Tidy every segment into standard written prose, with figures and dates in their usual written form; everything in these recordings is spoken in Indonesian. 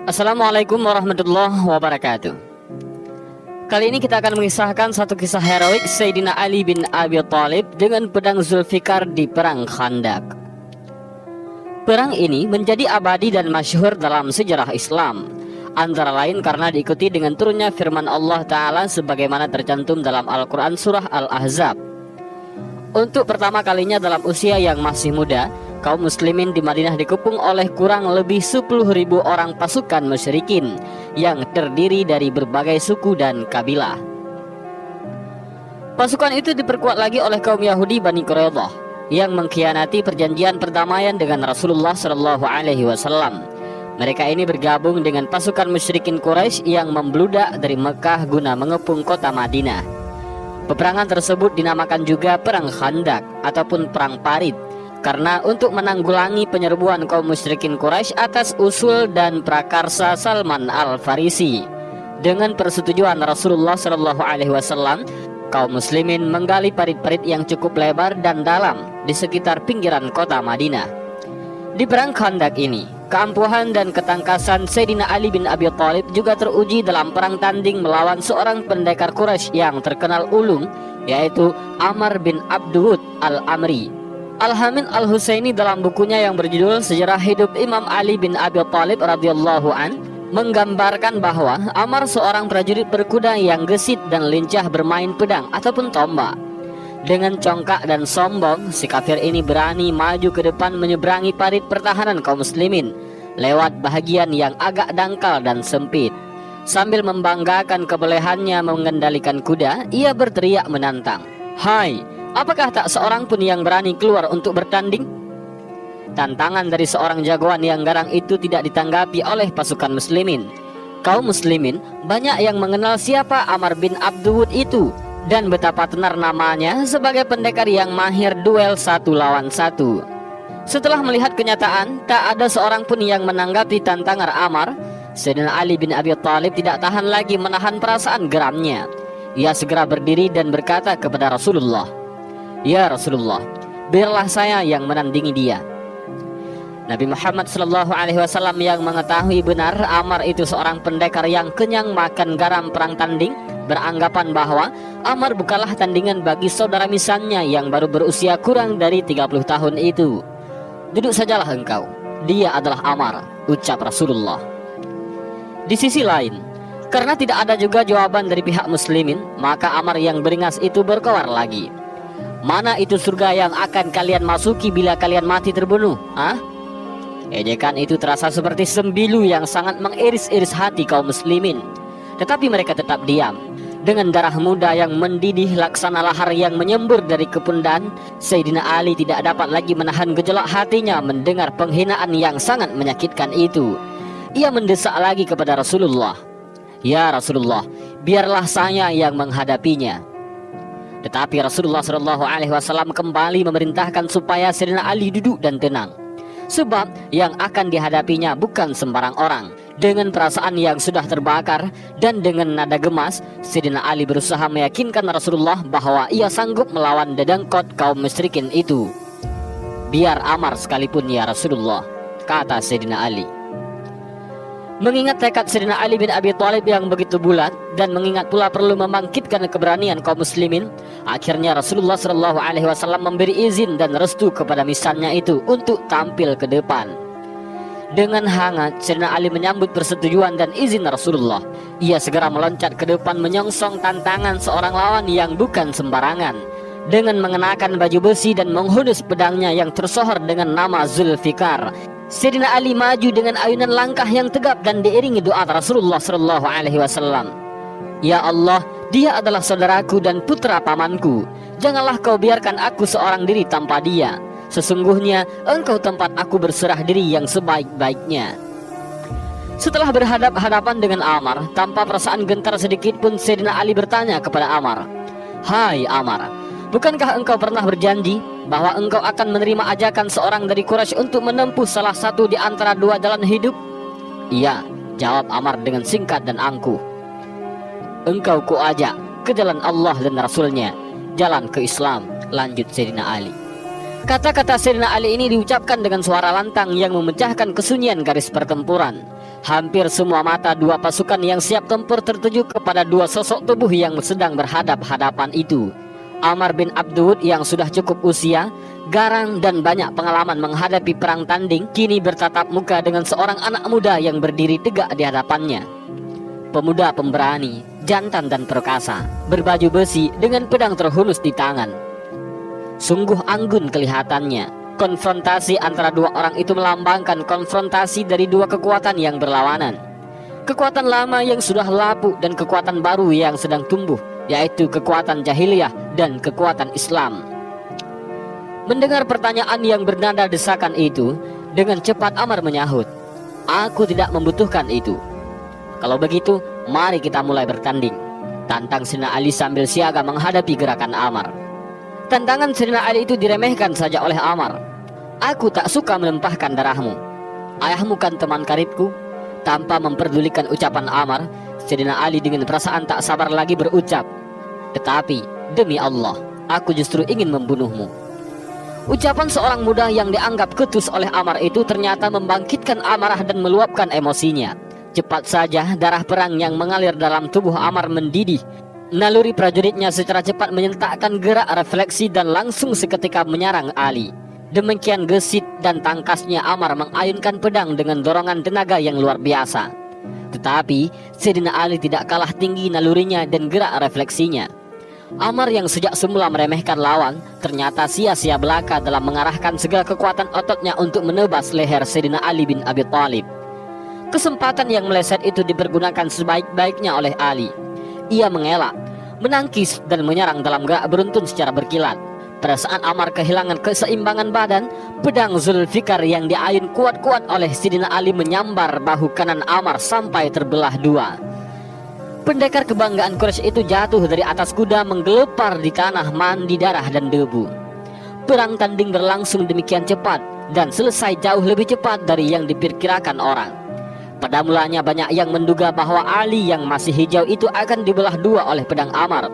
Assalamualaikum warahmatullahi wabarakatuh. Kali ini kita akan mengisahkan satu kisah heroik Sayyidina Ali bin Abi Thalib dengan pedang Zulfikar di Perang Khandaq. Perang ini menjadi abadi dan masyhur dalam sejarah Islam, antara lain karena diikuti dengan turunnya firman Allah Ta'ala sebagaimana tercantum dalam Al-Quran Surah Al-Ahzab. Untuk pertama kalinya dalam usia yang masih muda, kaum muslimin di Madinah dikepung oleh kurang lebih 10.000 orang pasukan musyrikin yang terdiri dari berbagai suku dan kabilah. Pasukan itu diperkuat lagi oleh kaum Yahudi Bani Quraidah yang mengkhianati perjanjian perdamaian dengan Rasulullah SAW. Mereka ini bergabung dengan pasukan musyrikin Quraisy yang membludak dari Mekah guna mengepung kota Madinah. Peperangan tersebut dinamakan juga Perang Khandaq ataupun Perang Parit, karena untuk menanggulangi penyerbuan kaum musyrikin Quraisy atas usul dan prakarsa Salman Al-Farisi. Dengan persetujuan Rasulullah SAW, kaum muslimin menggali parit-parit yang cukup lebar dan dalam di sekitar pinggiran kota Madinah. Di Perang Khandaq ini, keampuhan dan ketangkasan Sayyidina Ali bin Abi Thalib juga teruji dalam perang tanding melawan seorang pendekar Quraisy yang terkenal ulung, yaitu Amr bin Abdud Al-Amri. Al-Hamid Al-Husaini dalam bukunya yang berjudul Sejarah Hidup Imam Ali bin Abi Thalib radhiyallahu an menggambarkan bahwa Amr seorang prajurit berkuda yang gesit dan lincah bermain pedang ataupun tombak. Dengan congkak dan sombong, si kafir ini berani maju ke depan menyeberangi parit pertahanan kaum muslimin lewat bahagian yang agak dangkal dan sempit. Sambil membanggakan kebolehannya mengendalikan kuda, ia berteriak menantang, "Hai, apakah tak seorang pun yang berani keluar untuk bertanding?" Tantangan dari seorang jagoan yang garang itu tidak ditanggapi oleh pasukan muslimin. Kaum muslimin banyak yang mengenal siapa Amr bin Abdud itu dan betapa tenar namanya sebagai pendekar yang mahir duel satu lawan satu. Setelah melihat kenyataan tak ada seorang pun yang menanggapi tantangan Amr, Sayyidina Ali bin Abi Thalib tidak tahan lagi menahan perasaan geramnya. Ia segera berdiri dan berkata kepada Rasulullah, "Ya Rasulullah, biarlah saya yang menandingi dia." Nabi Muhammad SAW yang mengetahui benar Amr itu seorang pendekar yang kenyang makan garam perang tanding, beranggapan bahwa Amr bukanlah tandingan bagi saudara misannya yang baru berusia kurang dari 30 tahun itu. "Duduk sajalah engkau, dia adalah Amr," ucap Rasulullah. Di sisi lain, karena tidak ada juga jawaban dari pihak muslimin, maka Amr yang beringas itu berkoar lagi, "Mana itu surga yang akan kalian masuki bila kalian mati terbunuh? Ejekan itu terasa seperti sembilu yang sangat mengiris-iris hati kaum muslimin. Tetapi mereka tetap diam. Dengan darah muda yang mendidih laksana lahar yang menyembur dari kepundan, Sayyidina Ali tidak dapat lagi menahan gejolak hatinya mendengar penghinaan yang sangat menyakitkan itu. Ia mendesak lagi kepada Rasulullah, "Ya Rasulullah, biarlah saya yang menghadapinya." Tetapi Rasulullah SAW kembali memerintahkan supaya Sayyidina Ali duduk dan tenang, sebab yang akan dihadapinya bukan sembarang orang. Dengan perasaan yang sudah terbakar dan dengan nada gemas, Sayyidina Ali berusaha meyakinkan Rasulullah bahwa ia sanggup melawan dedengkot kaum musyrikin itu. "Biar Amr sekalipun ya Rasulullah," kata Sayyidina Ali. Mengingat tekad Sayyidina Ali bin Abi Thalib yang begitu bulat dan mengingat pula perlu membangkitkan keberanian kaum muslimin, akhirnya Rasulullah SAW memberi izin dan restu kepada misannya itu untuk tampil ke depan. Dengan hangat Sayyidina Ali menyambut persetujuan dan izin Rasulullah. Ia segera meloncat ke depan menyongsong tantangan seorang lawan yang bukan sembarangan. Dengan mengenakan baju besi dan menghunus pedangnya yang tersohor dengan nama Zulfikar, Sayyidina Ali maju dengan ayunan langkah yang tegap dan diiringi doa Rasulullah SAW. "Ya Allah, dia adalah saudaraku dan putra pamanku. Janganlah kau biarkan aku seorang diri tanpa dia. Sesungguhnya engkau tempat aku berserah diri yang sebaik-baiknya." Setelah berhadap-hadapan dengan Amr, tanpa perasaan gentar sedikit pun Sayyidina Ali bertanya kepada Amr, "Hai Amr, bukankah engkau pernah berjanji bahwa engkau akan menerima ajakan seorang dari Quraisy untuk menempuh salah satu di antara dua jalan hidup?" "Iya," jawab Amr dengan singkat dan angkuh. "Engkau kuajak ke jalan Allah dan Rasulnya, jalan ke Islam," lanjut Sayyidina Ali. Kata-kata Sayyidina Ali ini diucapkan dengan suara lantang yang memecahkan kesunyian garis pertempuran. Hampir semua mata dua pasukan yang siap tempur tertuju kepada dua sosok tubuh yang sedang berhadap-hadapan itu. Amr bin Abdud yang sudah cukup usia, garang dan banyak pengalaman menghadapi perang tanding, kini bertatap muka dengan seorang anak muda yang berdiri tegak di hadapannya. Pemuda pemberani, jantan dan perkasa, berbaju besi dengan pedang terhunus di tangan. Sungguh anggun kelihatannya. Konfrontasi antara dua orang itu melambangkan konfrontasi dari dua kekuatan yang berlawanan. Kekuatan lama yang sudah lapuk dan kekuatan baru yang sedang tumbuh, yaitu kekuatan jahiliyah dan kekuatan Islam. Mendengar pertanyaan yang bernada desakan itu, dengan cepat Amr menyahut, "Aku tidak membutuhkan itu." "Kalau begitu, mari kita mulai bertanding," tantang Sayyidina Ali sambil siaga menghadapi gerakan Amr. Tantangan Sayyidina Ali itu diremehkan saja oleh Amr. "Aku tak suka melempahkan darahmu. Ayahmu kan teman karibku." Tanpa memperdulikan ucapan Amr, Sayyidina Ali dengan perasaan tak sabar lagi berucap, "Tetapi demi Allah, aku justru ingin membunuhmu." Ucapan seorang muda yang dianggap ketus oleh Amr itu ternyata membangkitkan amarah dan meluapkan emosinya. Cepat saja darah perang yang mengalir dalam tubuh Amr mendidih. Naluri prajuritnya secara cepat menyentakkan gerak refleksi dan langsung seketika menyerang Ali. Demikian gesit dan tangkasnya Amr mengayunkan pedang dengan dorongan tenaga yang luar biasa. Tetapi Sayyidina Ali tidak kalah tinggi nalurinya dan gerak refleksinya. Amr yang sejak semula meremehkan lawan ternyata sia-sia belaka dalam mengarahkan segala kekuatan ototnya untuk menebas leher Sayyidina Ali bin Abi Thalib. Kesempatan yang meleset itu dipergunakan sebaik-baiknya oleh Ali. Ia mengelak, menangkis dan menyerang dalam gerak beruntun secara berkilat. Pada saat Amr kehilangan keseimbangan badan, pedang Zulfikar yang diayun kuat-kuat oleh Sayyidina Ali menyambar bahu kanan Amr sampai terbelah dua. Pendekar kebanggaan Quraisy itu jatuh dari atas kuda menggelepar di tanah mandi darah dan debu. Perang tanding berlangsung demikian cepat dan selesai jauh lebih cepat dari yang diperkirakan orang. Pada mulanya banyak yang menduga bahwa Ali yang masih hijau itu akan dibelah dua oleh pedang Amr.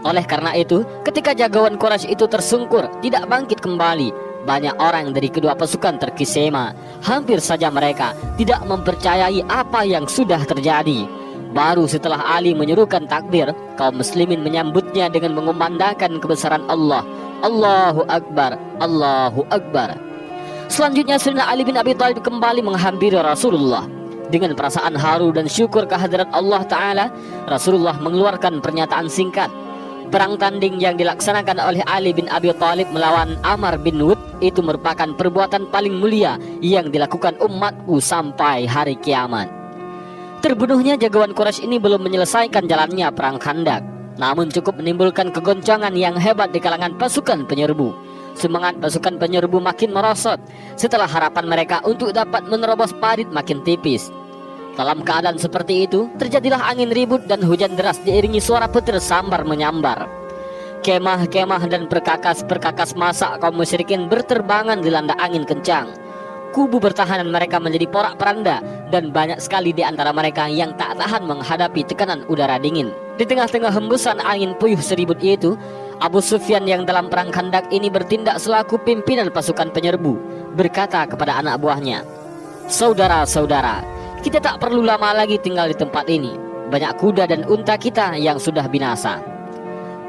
Oleh karena itu, ketika jagoan Quraisy itu tersungkur, tidak bangkit kembali, banyak orang dari kedua pasukan terkesima. Hampir saja mereka tidak mempercayai apa yang sudah terjadi. Baru setelah Ali menyerukan takbir, kaum muslimin menyambutnya dengan mengumandangkan kebesaran Allah. Allahu Akbar, Allahu Akbar. Selanjutnya Sayyidina Ali bin Abi Thalib kembali menghampiri Rasulullah. Dengan perasaan haru dan syukur kehadirat Allah Ta'ala, Rasulullah mengeluarkan pernyataan singkat. Perang tanding yang dilaksanakan oleh Ali bin Abi Thalib melawan Amr bin Wud itu merupakan perbuatan paling mulia yang dilakukan umatku sampai hari kiamat. Terbunuhnya jagoan Quraisy ini belum menyelesaikan jalannya perang Khandak, namun cukup menimbulkan kegoncangan yang hebat di kalangan pasukan penyerbu. Semangat pasukan penyerbu makin merosot setelah harapan mereka untuk dapat menerobos parit makin tipis. Dalam keadaan seperti itu, terjadilah angin ribut dan hujan deras diiringi suara petir sambar menyambar. Kemah-kemah dan perkakas-perkakas masak kaum musyrikin berterbangan dilanda angin kencang. Kubu pertahanan mereka menjadi porak-poranda dan banyak sekali di antara mereka yang tak tahan menghadapi tekanan udara dingin. Di tengah-tengah hembusan angin puyuh seribut itu, Abu Sufyan yang dalam perang Khandak ini bertindak selaku pimpinan pasukan penyerbu, berkata kepada anak buahnya, "Saudara-saudara, kita tak perlu lama lagi tinggal di tempat ini. Banyak kuda dan unta kita yang sudah binasa.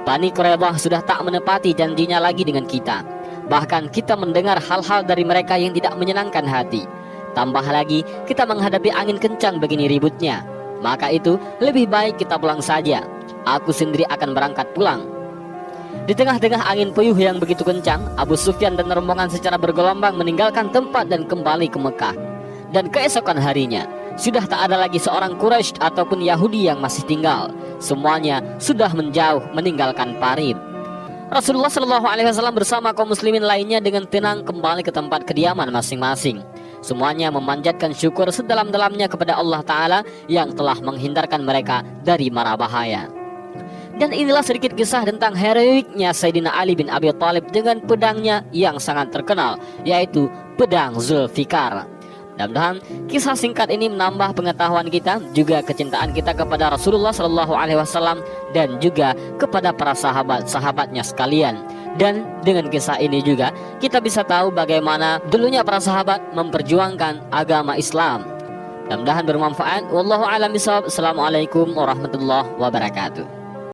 Bani Quraidah sudah tak menepati janjinya lagi dengan kita. Bahkan kita mendengar hal-hal dari mereka yang tidak menyenangkan hati. Tambah lagi kita menghadapi angin kencang begini ributnya. Maka itu lebih baik kita pulang saja. Aku sendiri akan berangkat pulang." Di tengah-tengah angin puyuh yang begitu kencang, Abu Sufyan dan rombongan secara bergelombang meninggalkan tempat dan kembali ke Mekah. Dan keesokan harinya, sudah tak ada lagi seorang Quraisy ataupun Yahudi yang masih tinggal. Semuanya sudah menjauh meninggalkan parit. Rasulullah SAW bersama kaum muslimin lainnya dengan tenang kembali ke tempat kediaman masing-masing. Semuanya memanjatkan syukur sedalam-dalamnya kepada Allah Ta'ala yang telah menghindarkan mereka dari mara bahaya. Dan inilah sedikit kisah tentang heroiknya Sayyidina Ali bin Abi Thalib dengan pedangnya yang sangat terkenal, yaitu pedang Zulfikar. Mudah-mudahan kisah singkat ini menambah pengetahuan kita, juga kecintaan kita kepada Rasulullah SAW dan juga kepada para sahabat-sahabatnya sekalian. Dan dengan kisah ini juga kita bisa tahu bagaimana dulunya para sahabat memperjuangkan agama Islam. Mudah-mudahan bermanfaat. Wallahu a'lam bishawab. Assalamualaikum warahmatullahi wabarakatuh.